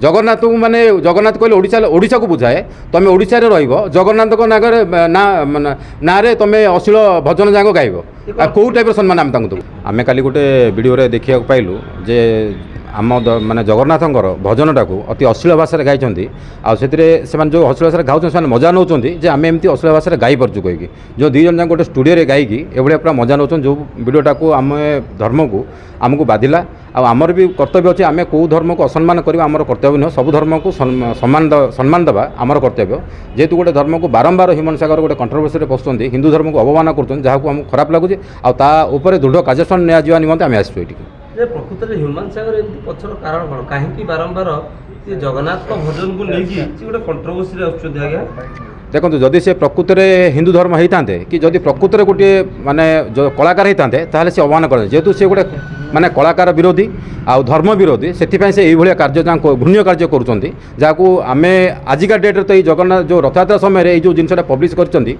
जगन्नाथ माने जगन्नाथ कहले ओडिशा को बुझाए तुम ओडिशा रे रहिबो जगन्नाथ को नागर ना ना रे तुम अश्लील भजन जाक गाइब कौ टाइप सम्मान आम देबू आम काली गोटे वीडियो रे देखा पाइलु जे आम माने जगन्नाथंकर भजनटा को अति अश्लील भाषा गाई से जो अश्लील भाषा गाँव से मजा नौ आम एमती अश्लील भाषा गाई पार्चु कहीकि जो दुई जन गोटे स्टूडियो गायिकी एभलिया पूरा मजा नौ जो वीडियोटा को आम धर्म को आमको बाधिला आमर भी कर्तव्य अच्छे आम कौ धर्म को असम्मान करवा आमर कर्तव्य नुह सब धर्म को सम्मान देवा आमर कर्तव्य जेहेतु गोटे धर्म को बारंबार ह्यूमन सागर गोटे कंट्रोवर्सी पशुंट हिंदू धर्म को अवमान कर जहाँ आमको खराब लगुच आपर दृढ़ कार्यानुष्ठान निया निमंते आम आसू ये प्रकृत में ह्यूमन सागर एमती पछर कारण कौन कहीं बारंबार जगन्नाथ भजन को लेकिन गोटे कंट्रोवर्सी आज्ञा देखो जदि से प्रकृत में हिंदू धर्म होता कि जदि प्रकृत में गोटे माने जो कलाकार होते ताहले से अवमान कर जेहेतु से गोटे माने कलाकार विरोधी आ धर्म विरोधी से ये कार्य घृण्य कार्य करें आजिका डेट्रे तो ये जगन्नाथ जो रथयात्रा समय जो जिनसा पब्लिश करें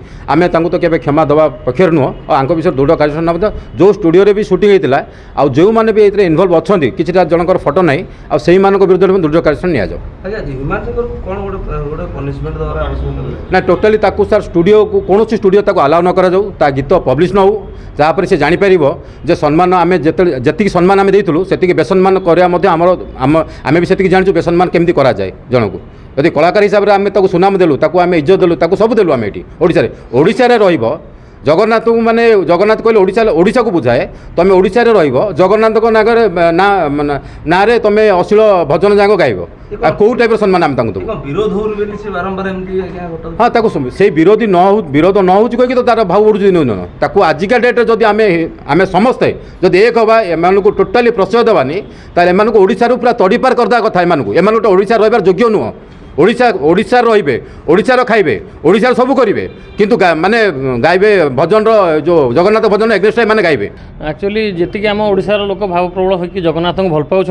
तो केवे क्षमा देवा पक्षर नुह और विषय दृढ़ कार्य जो स्टूडियो भी शूटिंग होता है जो मैंने भी ये इनवल्व अच्छा किसी जनकर फटो ना आई विरुद्ध दृढ़ कार्य ना टोटाली सर स्टूडियो को कौन स्टूडियो अलाउ न करा गीत पब्लिश न हो जहाँपर से जापर जे सम्मान आम जी सम्मान आम देलु से बेसम्मान आम भी से जानूँ बेसम्मान केमती कराए जन को यदि कलाकार हिसाब से आम सुनाम देलु आम इज्जत देलु सब देलु आम ये ओडिशा रे रहिबो जगन्नाथ माने जगन्नाथ कहले ओडिशा को बुझाए तुम ओडिशा रे रहिबो जगन्नाथ को नागर ना ना रे तुम अश्लील भजन जाक गाइब कौ टाइप सम्मान आम विरोध हाँ से विरोधी विरोध न हो कहीं तो तार भाव बढ़ुँ आजिका डेट्रे जदि आम समस्ते जदि एक हवा एम को टोटाली प्रश्रय देवानी एम ओडिशा पूरा तड़ीपार करदा कथा एम ओडिशा रही योग्य नुह ओडिशा रे ओडिशार खाइबे ओडिशार सब करेंगे किंतु माने गाइबे भजन जो जगन्नाथ भजन एग्रेस्ट माने गाइबे एक्चुअली जी आम ओडिशार लोक भाव प्रबल होकर जगन्नाथ को भल पाँच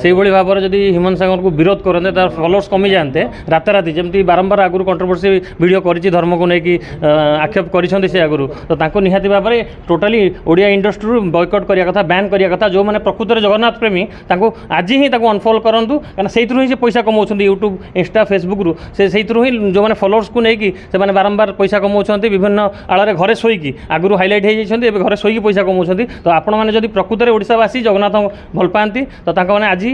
से भाव में जब ह्यूमन सागर को विरोध करते तार फॉलोअर्स कमी जाते राताराति जमी बारंबार आगुरी कंट्रोवर्सी वीडियो कर धर्म को लेकिन आक्षेप कर आगुरी तो निहाती भाव में टोटाली ओडिया इंडस्ट्री बॉयकट करिया कथा बैन करिया कथा जो मैंने प्रकृत में जगन्नाथ प्रेमी आज ही अनफॉलो करूँ कहीं से पैसा कमाऊँ यूट्यूब इंस्टा फेसबुक रु से ही जो मैंने फॉलोअर्स को लेकिन से बारंबार पैसा कमाऊँ विभिन्न आड़े घरे शोईकी आगुरी हाइलाइट हो जाती घरे शोईकी पैसा कमाऊँ तो आपण मैंने जब प्रकृत में ओडिशावासी जगन्नाथ भल पाती तो मैंने आज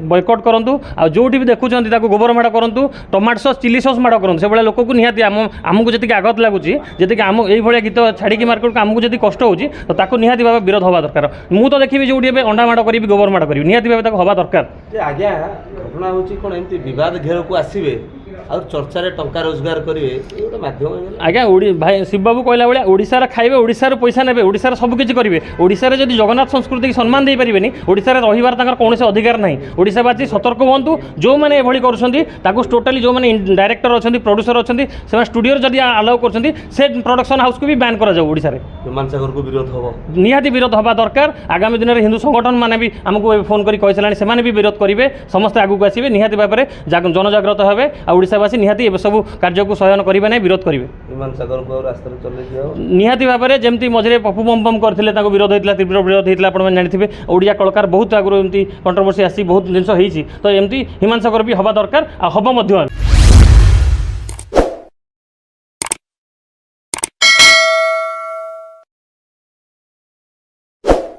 बॉयकट करूँ आ जो भी देखुं गोबर माड़ करूँ टमाटो सॉस चिली सॉस माड़ करूँ से लोक को निहाती आमको जी आगत लगुच जी आम ये गीत छाड़ी मार्केट को आमको जी कष्ट होची तो निहाती भाव विरोध हवा दरकार मु तो देखी जो अंडा माड़ करी गोबर माड़ करी निहाती भाव हवा दरकार आज्ञा घटना हूँ कौन एमती बद घेर को आसवे और चर्चा रे टंका रोजगार करेंगे माध्यम आज्ञा भाई शिव बाबू कहला भाई ओडिशा खाइबे ओडिशा पैसा नेबे ओडिशा सबकिछि करेंगे ओडिशा जब जगन्नाथ संस्कृति की सम्मान दे पारे ओडिशा रहिबार कौन अधिकार ना ओडिशावासी सतर्क हूँ जो मैंने ये कर टोटाली जो मैंने डायरेक्टर अच्छा प्रोड्यूसर अच्छा से स्टूडियो जब अलाउ कर प्रोडक्शन हाउस को भी बैन कर ह्यूमन सागर को विरोध हम निहाती विरोध हवा दरकार आगामी दिन में हिंदू संगठन मैंने भी आमको फोन कर भी विरोध करेंगे समस्त आगू आसवे निहाती भाव में जनजाग्रत हे ओडिशावासी निहाती सब कार्य को सहन करेंगे ना विरोध करेंगे ह्यूमन सागर को रास्ता चले निहाती भाव में जमी मझे पप्पू बम बम करते विरोध होता तीव्र विरोध होता आप जानते ओडिया कलाकार बहुत आगुरी एमती कंट्रोवर्सी आसी बहुत जिन तो एमती ह्यूमन सागर भी हवा दरकार आ हम